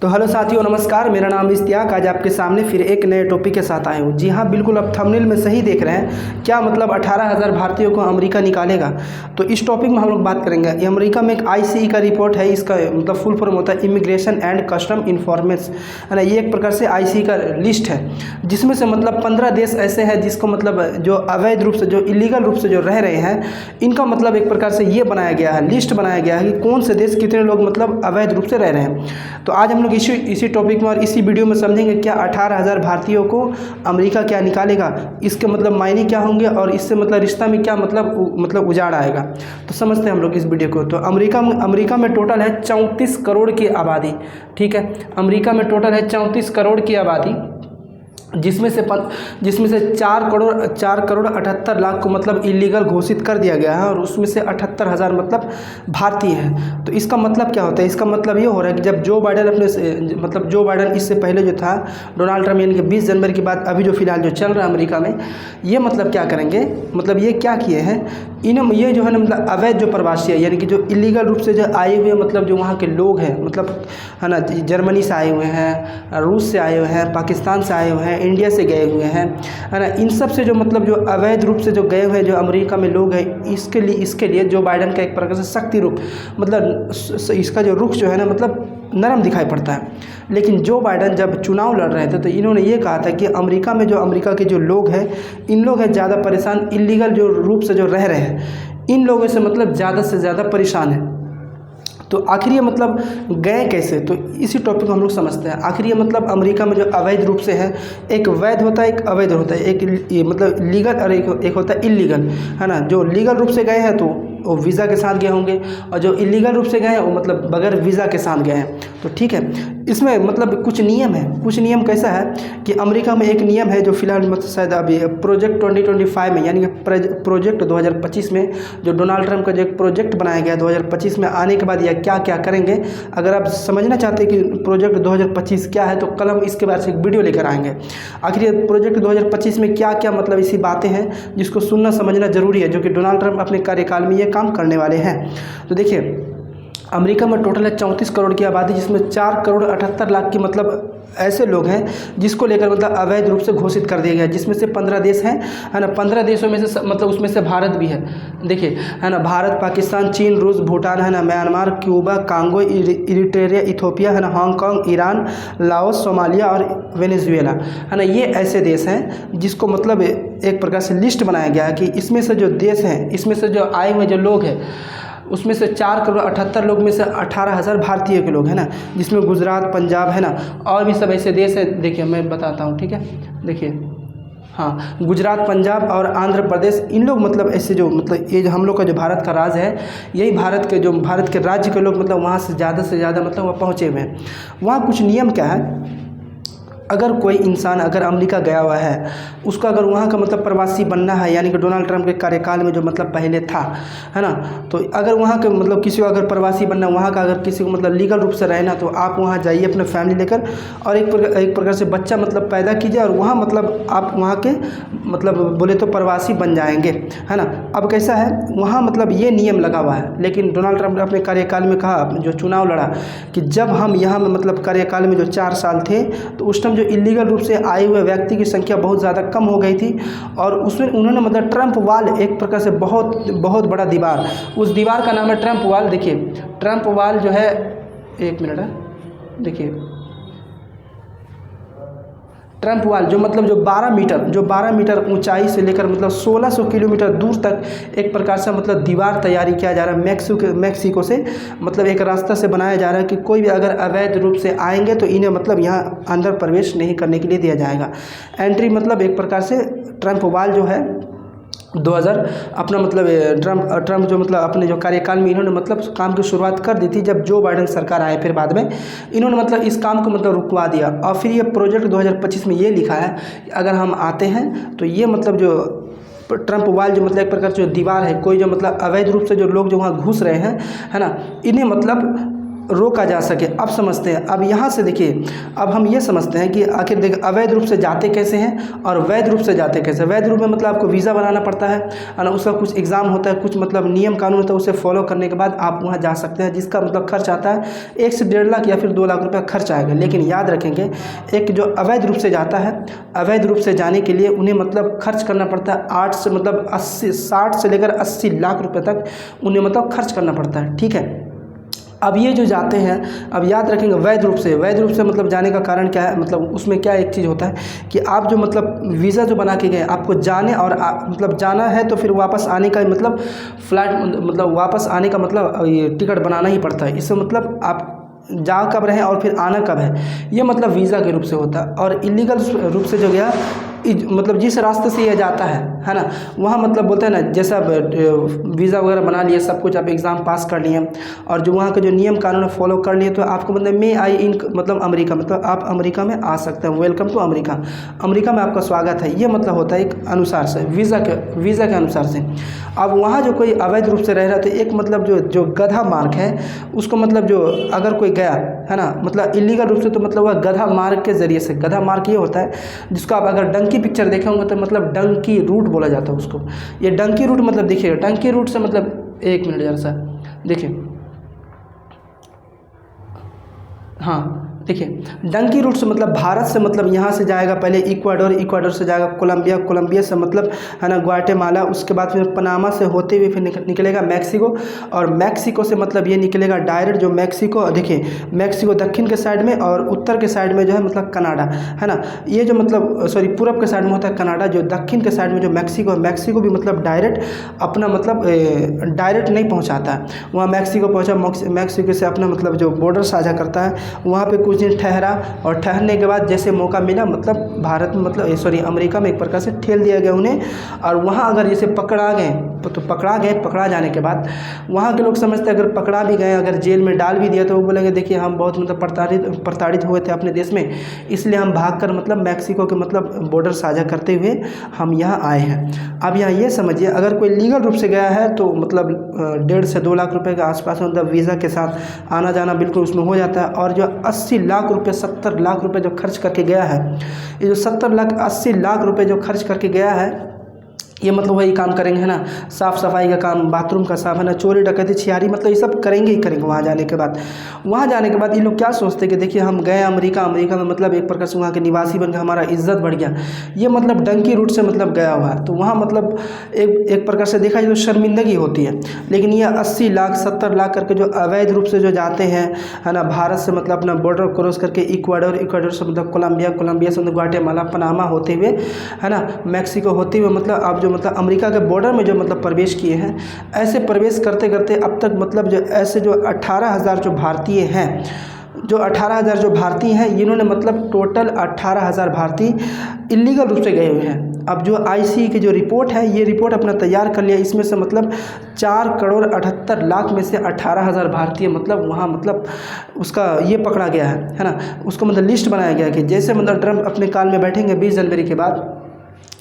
तो हेलो साथियों, नमस्कार। मेरा नाम इश्तियाक। आज आपके सामने फिर एक नए टॉपिक के साथ आए हूँ। जी हाँ, बिल्कुल आप थंबनेल में सही देख रहे हैं। क्या मतलब 18,000 भारतीयों को अमेरिका निकालेगा। तो इस टॉपिक में हम लोग बात करेंगे। ये अमेरिका में एक आईसीई का रिपोर्ट है। इसका मतलब फुल फॉर्म होता है इमिग्रेशन एंड कस्टम इन्फॉर्मेशन, है ना। ये एक प्रकार से आईसीई का लिस्ट है, जिसमें से मतलब 15 देश ऐसे हैं जिसको मतलब जो अवैध रूप से, जो इलीगल रूप से जो रह रहे हैं, इनका मतलब एक प्रकार से ये बनाया गया है, लिस्ट बनाया गया है कि कौन से देश कितने लोग मतलब अवैध रूप से रह रहे हैं। तो आज हम लोग इसी टॉपिक में और इसी वीडियो में समझेंगे क्या 18,000 भारतीयों को अमेरिका क्या निकालेगा, इसके मतलब मायने क्या होंगे और इससे मतलब रिश्ता में क्या मतलब उजाड़ आएगा। तो समझते हैं हम लोग इस वीडियो को। तो अमेरिका में टोटल है 34 करोड़ की आबादी। ठीक है, अमेरिका में टोटल है 34 करोड़ की आबादी, जिसमें से 4 करोड़ 78 लाख को मतलब इलीगल घोषित कर दिया गया है और उसमें से 78,000 मतलब भारतीय हैं। तो इसका मतलब क्या होता है? इसका मतलब ये हो रहा है कि जब जो बाइडन इससे पहले जो था डोनाल्ड ट्रम्प, यानी कि 20 जनवरी के बाद अभी जो फिलहाल जो चल रहा है अमेरिका में, ये मतलब क्या करेंगे, मतलब ये क्या किए हैं, ये जो है ना मतलब अवैध जो प्रवासी है, यानी कि जो इलीगल रूप से जो आए हुए मतलब जो वहाँ के लोग हैं, मतलब है ना, जर्मनी से आए हुए हैं, रूस से आए हुए हैं, पाकिस्तान से आए हुए हैं, इंडिया से गए हुए हैं, है ना, इन सब से जो मतलब जो अवैध रूप से जो गए हुए जो अमेरिका में लोग हैं, इसके लिए जो बाइडन का एक प्रकार से सख्ती रूप, मतलब इसका जो रुख जो है ना मतलब नरम दिखाई पड़ता है। लेकिन जो बाइडन जब चुनाव लड़ रहे थे तो इन्होंने ये कहा था कि अमेरिका में जो अमेरिका के जो लोग हैं, इन लोग हैं ज़्यादा परेशान, इलीगल जो रूप से जो रह रहे हैं, इन लोगों से मतलब ज़्यादा से ज़्यादा परेशान है। तो आखिर ये मतलब गए कैसे, तो इसी टॉपिक को हम लोग समझते हैं। आखिर ये मतलब अमेरिका में जो अवैध रूप से है, एक वैध होता है, एक अवैध होता है, एक मतलब लीगल और एक होता है इलीगल, है ना। जो लीगल रूप से गए हैं तो वो वीज़ा के साथ गए होंगे, और जो इलीगल रूप से गए हैं वो मतलब बगैर वीज़ा के साथ गए हैं। तो ठीक है, इसमें मतलब कुछ नियम है। कुछ नियम कैसा है कि अमेरिका में एक नियम है जो फिलहाल मतलब शायद अभी प्रोजेक्ट 2025 में, यानी कि प्रोजेक्ट 2025 में जो डोनाल्ड ट्रंप का जो एक प्रोजेक्ट बनाया गया 2025 में आने के बाद यह क्या क्या करेंगे। अगर आप समझना चाहते हैं कि प्रोजेक्ट 2025 क्या है तो कल हम इसके बारे में एक वीडियो लेकर आएंगे। आखिर ये प्रोजेक्ट 2025 में क्या क्या मतलब ऐसी बातें हैं जिसको सुनना समझना जरूरी है, जो कि डोनाल्ड ट्रंप अपने कार्यकाल में ये काम करने वाले हैं। तो देखिए, अमेरिका में टोटल है 34 करोड़ की आबादी, जिसमें 4 करोड़ 78 लाख की मतलब ऐसे लोग हैं जिसको लेकर मतलब अवैध रूप से घोषित कर दिया गया, जिसमें से 15 देश हैं, है ना। 15 देशों में से मतलब उसमें से भारत भी है। देखिए, है ना, भारत, पाकिस्तान, चीन, रूस, भूटान, है ना, Myanmar, Cuba, Congo, Eritrea, Ethiopia, है ना, हांगकांग, ईरान, लाओस, सोमालिया और वेनेजुएला, है ना। ये ऐसे देश हैं जिसको मतलब एक प्रकार से लिस्ट बनाया गया है कि इसमें से जो देश हैं, इसमें से जो आए हुए जो लोग हैं, उसमें से 4 करोड़ 78 लोग में से 18,000 भारतीय के लोग हैं ना, जिसमें गुजरात, पंजाब, है ना, और भी सब ऐसे देश हैं। देखिए मैं बताता हूँ, ठीक है। देखिए, हाँ, गुजरात, पंजाब और आंध्र प्रदेश, इन लोग मतलब ऐसे जो मतलब ये जो हम लोग का जो भारत का राज्य है, यही भारत के राज्य के लोग मतलब वहाँ से ज़्यादा मतलब वहाँ पहुँचे हुए हैं। वहाँ कुछ नियम क्या है, अगर कोई इंसान अगर अमेरिका गया हुआ है, उसको अगर वहाँ का मतलब प्रवासी बनना है, यानी कि डोनाल्ड ट्रंप के कार्यकाल में जो मतलब पहले था, है ना, तो अगर वहाँ के मतलब किसी को अगर प्रवासी बनना, वहाँ का अगर किसी को मतलब लीगल रूप से रहना, तो आप वहाँ जाइए अपने फैमिली लेकर और एक प्रकार से बच्चा मतलब पैदा कीजिए और वहाँ मतलब आप वहाँ के मतलब बोले तो प्रवासी बन जाएंगे, है ना। अब कैसा है, वहाँ मतलब ये नियम लगा हुआ है, लेकिन डोनाल्ड ट्रंप ने अपने कार्यकाल में कहा, जो चुनाव लड़ा, कि जब हम यहाँ में मतलब कार्यकाल में जो 4 साल थे, तो उस टाइम जो इलीगल रूप से आए हुए व्यक्ति की संख्या बहुत ज़्यादा कम हो गई थी, और उसमें उन्होंने मतलब ट्रंप वाल, एक प्रकार से बहुत बड़ा दीवार, उस दीवार का नाम है ट्रंप वाल। देखिए, ट्रंप वाल जो है, एक मिनट है, देखिए, ट्रंप वाल जो मतलब जो 12 मीटर ऊंचाई से लेकर मतलब 1600 किलोमीटर दूर तक एक प्रकार से मतलब दीवार तैयारी किया जा रहा है। मैक्सिको से मतलब एक रास्ता से बनाया जा रहा है कि कोई भी अगर अवैध रूप से आएंगे तो इन्हें मतलब यहाँ अंदर प्रवेश नहीं करने के लिए दिया जाएगा। एंट्री मतलब एक प्रकार से ट्रंप वाल जो है 2000 अपना मतलब ट्रंप जो मतलब अपने जो कार्यकाल में इन्होंने मतलब काम की शुरुआत कर दी थी। जब जो बाइडन सरकार आए फिर बाद में इन्होंने मतलब इस काम को मतलब रुकवा दिया, और फिर ये प्रोजेक्ट 2025 में ये लिखा है कि अगर हम आते हैं तो ये मतलब जो ट्रंप वाल जो मतलब एक प्रकार से जो दीवार है, कोई जो मतलब अवैध रूप से जो लोग जो वहाँ घुस रहे हैं, है ना, इन्हें मतलब रोका जा सके। अब समझते हैं, अब यहाँ से देखिए, अब हम ये समझते हैं कि आखिर देखिए अवैध रूप से जाते कैसे हैं और वैध रूप से जाते कैसे। वैध रूप में मतलब आपको वीज़ा बनाना पड़ता है ना, उसका कुछ एग्ज़ाम होता है, कुछ मतलब नियम कानून होता है, उसे फॉलो करने के बाद आप वहाँ जा सकते हैं, जिसका मतलब खर्च आता है 1 से 1.5 लाख या फिर 2 लाख रुपये खर्च आएगा। लेकिन याद रखेंगे, एक जो अवैध रूप से जाता है, अवैध रूप से जाने के लिए उन्हें मतलब खर्च करना पड़ता है 8 से मतलब 60 से लेकर 80 लाख रुपये तक उन्हें मतलब खर्च करना पड़ता है। ठीक है, अब ये जो जाते हैं, अब याद रखेंगे वैध रूप से मतलब जाने का कारण क्या है, मतलब उसमें क्या एक चीज़ होता है कि आप जो मतलब वीज़ा जो बना के गए, आपको जाने और मतलब जाना है तो फिर वापस आने का मतलब फ्लाइट मतलब वापस आने का मतलब ये टिकट बनाना ही पड़ता है। इससे मतलब आप जा कब रहे और फिर आना कब है, ये मतलब वीज़ा के रूप से होता है। और इलीगल रूप से जो गया, मतलब जिस रास्ते से ये जाता है ना, वहाँ मतलब बोलते हैं ना, जैसा वीज़ा वगैरह बना लिए, सब कुछ आप एग्ज़ाम पास कर लिए और जो वहाँ के जो नियम कानून फॉलो कर लिए, तो आपको मतलब मे आई इन मतलब अमेरिका, मतलब आप अमेरिका में आ सकते हैं। वेलकम टू अमेरिका, अमेरिका में आपका स्वागत है, ये मतलब होता है एक अनुसार से वीज़ा के अनुसार से। अब वहाँ जो कोई अवैध रूप से रह रहा, तो एक मतलब जो गधा मार्ग है उसको मतलब जो अगर कोई गया है ना, मतलब इलीगल रूप से, तो मतलब वह गधा मार्ग के ज़रिए से, गधा मार्ग ये होता है जिसको आप अगर डंकी पिक्चर देखे होंगे तो मतलब डंकी रूट बोला जाता है उसको। ये डंकी रूट मतलब देखिएगा, डंकी रूट से मतलब 1 मिनट जरा सा देखिए, हाँ देखिए, डंकी रूट से मतलब भारत से मतलब यहाँ से जाएगा पहले इक्वाडोर से जाएगा कोलंबिया से मतलब है ना ग्वाटेमाला, उसके बाद फिर पनामा से होते हुए फिर निकलेगा मैक्सिको, और मैक्सिको से मतलब ये निकलेगा डायरेक्ट जो मैक्सिको, देखिए मैक्सिको दक्षिण के साइड में और उत्तर के साइड में जो है मतलब कनाडा है ना, ये जो मतलब सॉरी पूरब के साइड में होता है कनाडा, जो दक्षिण के साइड में जो मैक्सिको भी मतलब डायरेक्ट अपना मतलब डायरेक्ट नहीं पहुँचाता है। वहाँ मैक्सिको पहुँचा, मैक्सिको से अपना मतलब जो बॉर्डर साझा करता है, वहाँ पे कुछ दिन ठहरा और ठहरने के बाद जैसे मौका मिला मतलब भारत मतलब सॉरी अमेरिका में एक प्रकार से ठेल दिया गया उन्हें। और वहाँ अगर जैसे पकड़ा गए तो पकड़ा जाने के बाद वहाँ के लोग समझते अगर पकड़ा भी गए, अगर जेल में डाल भी दिया, तो वो बोलेंगे देखिए हम बहुत मतलब प्रताड़ित हुए थे अपने देश में, इसलिए हम भागकर मतलब मैक्सिको के मतलब बॉर्डर साझा करते हुए हम यहाँ आए हैं। अब यहाँ ये समझिए, अगर कोई लीगल रूप से गया है तो मतलब 1.5 से 2 लाख रुपए के आसपास मतलब वीज़ा के साथ आना जाना बिल्कुल उसमें हो जाता है। और जो 80 लाख रुपए 70 लाख रुपए जो खर्च करके गया है, ये जो 70 लाख 80 लाख रुपए जो खर्च करके गया है, ये मतलब वही काम करेंगे है ना, साफ़ सफाई का काम, बाथरूम का साफ है ना, चोरी डकैती छियारी मतलब ये सब करेंगे ही करेंगे। वहाँ जाने के बाद ये लोग क्या सोचते हैं कि देखिए हम गए अमेरिका में मतलब एक प्रकार से वहाँ के निवासी बन गए, हमारा इज्जत बढ़ गया। ये मतलब डंकी रूट से मतलब गया हुआ है, तो वहाँ मतलब एक प्रकार से देखा जाए तो शर्मिंदगी होती है। लेकिन ये 80 लाख 70 लाख करके जो अवैध रूप से जो जाते हैं है ना, भारत से मतलब अपना बॉर्डर क्रॉस करके इक्वाडोर से मतलब कोलंबिया से मतलब ग्वाटेमाला पनामा होते हुए है ना, मैक्सिको होते हुए मतलब आप जो मतलब अमेरिका के बॉर्डर में जो मतलब प्रवेश किए हैं। ऐसे प्रवेश करते करते अब तक मतलब जो ऐसे जो 18,000 जो भारतीय हैं, जो 18,000 जो भारतीय हैं, इन्होंने मतलब टोटल 18,000 भारतीय इलीगल रूप से गए हुए हैं। अब जो ICE की जो रिपोर्ट है, ये रिपोर्ट अपना तैयार कर लिया, इसमें से मतलब 4,78,00,000 में से 18,000 भारतीय मतलब वहाँ मतलब उसका ये पकड़ा गया है ना, उसको मतलब लिस्ट बनाया गया कि जैसे मतलब ट्रंप अपने काल में बैठेंगे 20 जनवरी के बाद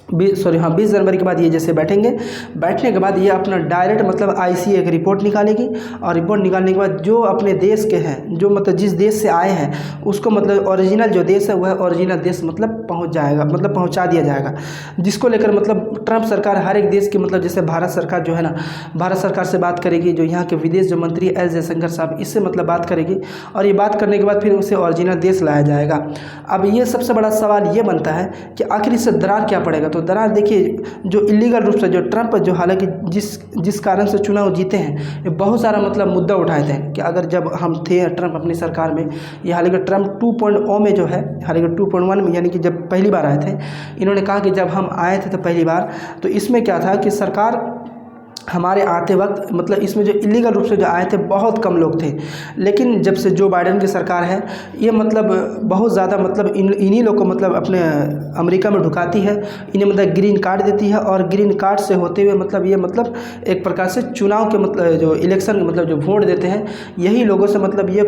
20 जनवरी के बाद ये जैसे बैठने के बाद ये अपना डायरेक्ट मतलब ICE एक रिपोर्ट निकालेगी, और रिपोर्ट निकालने के बाद जो अपने देश के हैं, जो मतलब जिस देश से आए हैं उसको मतलब ओरिजिनल जो देश है वह ओरिजिनल देश मतलब पहुंच जाएगा, मतलब पहुंचा दिया जाएगा। जिसको लेकर मतलब ट्रंप सरकार हर एक देश की मतलब जैसे भारत सरकार जो है ना, भारत सरकार से बात करेगी, जो यहाँ के विदेश जो मंत्री एस जयशंकर साहब, इससे मतलब बात करेगी, और ये बात करने के बाद फिर उसे ओरिजिनल देश लाया जाएगा। अब ये सबसे बड़ा सवाल ये बनता है कि आखिर इससे दरार क्या पड़ेगा। तो दरार देखिए, जो इलीगल रूप से जो ट्रंप जो हालांकि जिस कारण से चुनाव जीते हैं, ये बहुत सारा मतलब मुद्दा उठाए थे कि अगर जब हम थे ट्रंप अपनी सरकार में, ये हालांकि ट्रंप 2.0 में जो है, हालांकि 2.1 में यानी कि जब पहली बार आए थे, इन्होंने कहा कि जब हम आए थे तो पहली बार, तो इसमें क्या था कि सरकार हमारे आते वक्त मतलब इसमें जो इलीगल रूप से जो आए थे बहुत कम लोग थे। लेकिन जब से जो बाइडेन की सरकार है, ये मतलब बहुत ज़्यादा मतलब इन्हीं लोग को मतलब अपने अमेरिका में ढुकाती है, इन्हें मतलब ग्रीन कार्ड देती है, और ग्रीन कार्ड से होते हुए मतलब ये मतलब एक प्रकार से चुनाव के मतलब जो इलेक्शन मतलब जो वोट देते हैं, यही लोगों से मतलब ये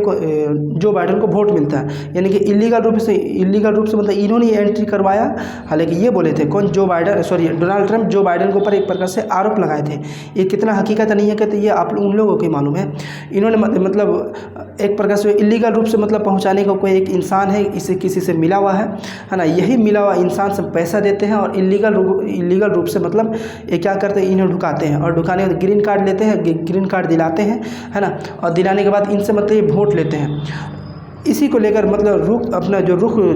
जो बाइडेन को वोट मिलता है। यानी कि इलीगल रूप से मतलब इन्होंने एंट्री करवाया। हालांकि ये बोले थे कौन, डोनाल्ड ट्रंप जो बाइडेन के ऊपर एक प्रकार से आरोप लगाए थे ये कितना हकीकत नहीं है कि तो ये आप उन लोगों को ही मालूम है। इन्होंने मतलब एक प्रकार से इलीगल रूप से मतलब पहुंचाने का कोई एक इंसान है, इसे किसी से मिला हुआ है ना, यही मिला हुआ इंसान से पैसा देते हैं और इलीगल रूप से मतलब ये क्या करते हैं, इन्हें ढुकाते हैं और ढुकाने के बाद ग्रीन कार्ड लेते हैं, ग्रीन कार्ड दिलाते हैं, है ना, और दिलाने के बाद इनसे मतलब ये वोट लेते हैं। इसी को लेकर मतलब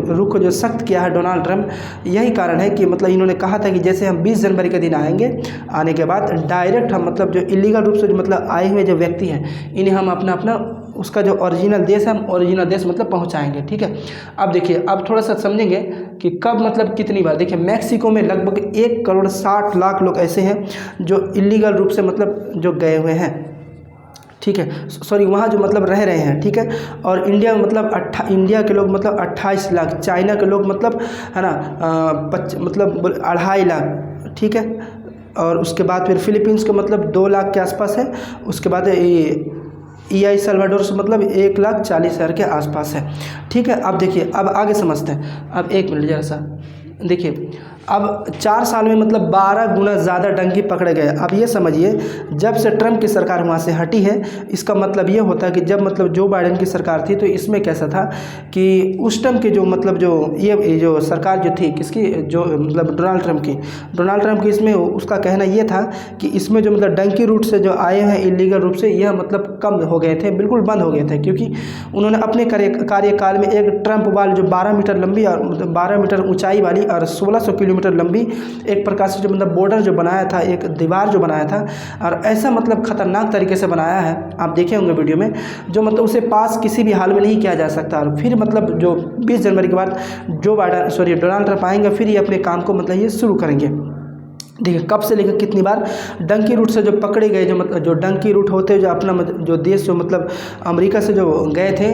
रुख को जो सख्त किया है डोनाल्ड ट्रंप, यही कारण है कि मतलब इन्होंने कहा था कि जैसे हम 20 जनवरी के दिन आएंगे, आने के बाद डायरेक्ट हम मतलब जो इलीगल रूप से जो मतलब आए हुए जो व्यक्ति हैं, इन्हें हम अपना उसका जो ओरिजिनल देश है, हम ओरिजिनल देश मतलब पहुंचाएंगे। ठीक है, अब देखिए, अब थोड़ा सा समझेंगे कि कब मतलब कितनी बार। देखिए, मैक्सिको में लगभग 1,60,00,000 लोग ऐसे हैं जो इलीगल रूप से मतलब जो गए हुए हैं। ठीक है, सॉरी, वहाँ जो मतलब रह रहे हैं। ठीक है, और इंडिया में मतलब इंडिया के लोग मतलब 28 लाख, चाइना के लोग मतलब, है ना, मतलब 2.5 लाख। ठीक है, और उसके बाद फिर फिलीपींस के मतलब 2 लाख के आसपास है। उसके बाद एल साल्वाडोर से मतलब 1,40,000 के आसपास है। ठीक है, अब देखिए, अब आगे समझते हैं। अब 1 मिनट जरा सा देखिए, अब 4 साल में मतलब 12 गुना ज़्यादा डंकी पकड़े गए। अब ये समझिए, जब से ट्रंप की सरकार वहाँ से हटी है, इसका मतलब ये होता है कि जब मतलब जो बाइडेन की सरकार थी तो इसमें कैसा था कि उस टाइम के जो मतलब ये जो सरकार जो थी किसकी, जो मतलब डोनाल्ड ट्रंप की, इसमें उसका कहना ये था कि इसमें जो मतलब डंकी रूट से जो आए हैं इलीगल रूप से, यह मतलब कम हो गए थे, बिल्कुल बंद हो गए थे, क्योंकि उन्होंने अपने कार्यकाल में एक ट्रंप वाल जो 12 मीटर लंबी और 12 मीटर ऊंचाई वाली और 1600 किलोमीटर लंबी एक प्रकार से जो मतलब बॉर्डर जो बनाया था, एक दीवार जो बनाया था, और ऐसा मतलब खतरनाक तरीके से बनाया है, आप देखे होंगे वीडियो में, जो मतलब उसे पास किसी भी हाल में नहीं किया जा सकता। और फिर मतलब जो 20 जनवरी के बाद डोनाल्ड ट्रंप आएंगे, फिर ये अपने काम को मतलब ये शुरू करेंगे। देखिए, कब से लेकर कितनी बार डंकी रूट से जो पकड़े गए, जो मतलब जो डंकी रूट होते जो अपना जो देश जो मतलब अमेरिका से जो गए थे,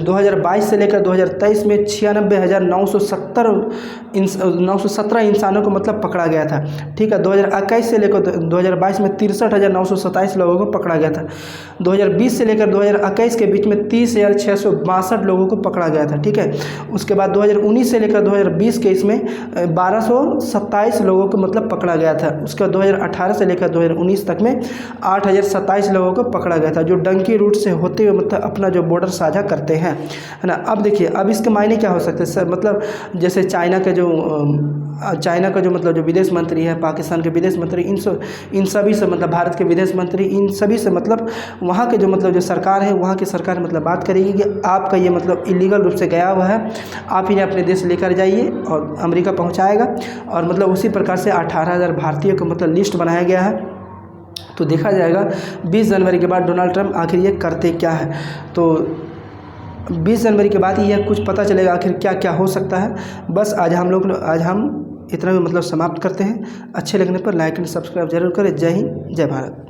2022 से लेकर 2023 में 96,917 इंसानों को मतलब पकड़ा गया था। ठीक है, 2021 से लेकर 2022 में 63,927 लोगों को पकड़ा गया था। 2020 से लेकर 2021 के बीच में 30,662 लोगों को पकड़ा गया था। ठीक है, उसके बाद 2019 से लेकर 2020 के इसमें 1,227 लोगों को मतलब पकड़ा गया था। उसके बाद 2018 से लेकर 2019 तक में 8,027 लोगों को पकड़ा गया था, जो डंकी रूट से होते हुए मतलब अपना जो बॉर्डर साझा करते हैं, है ना। अब देखिए, अब इसके मायने क्या हो सकते हैं सर, मतलब जैसे चाइना का जो मतलब जो विदेश मंत्री है, पाकिस्तान के विदेश मंत्री, इन सभी से मतलब भारत के विदेश मंत्री, इन सभी से मतलब वहाँ के जो मतलब जो सरकार है, वहाँ की सरकार मतलब बात करेगी कि आपका ये मतलब इलीगल रूप से गया हुआ है, आप इन्हें अपने देश लेकर जाइए, और अमेरिका पहुँचाएगा। और मतलब उसी प्रकार से 18,000 भारतीयों को मतलब लिस्ट बनाया गया है। तो देखा जाएगा 20 जनवरी के बाद डोनाल्ड ट्रंप आखिर ये करते क्या है। तो 20 जनवरी के बाद ही यह कुछ पता चलेगा आखिर क्या क्या हो सकता है। बस आज हम इतना भी मतलब समाप्त करते हैं। अच्छे लगने पर लाइक एंड सब्सक्राइब जरूर करें। जय हिंद, जय भारत।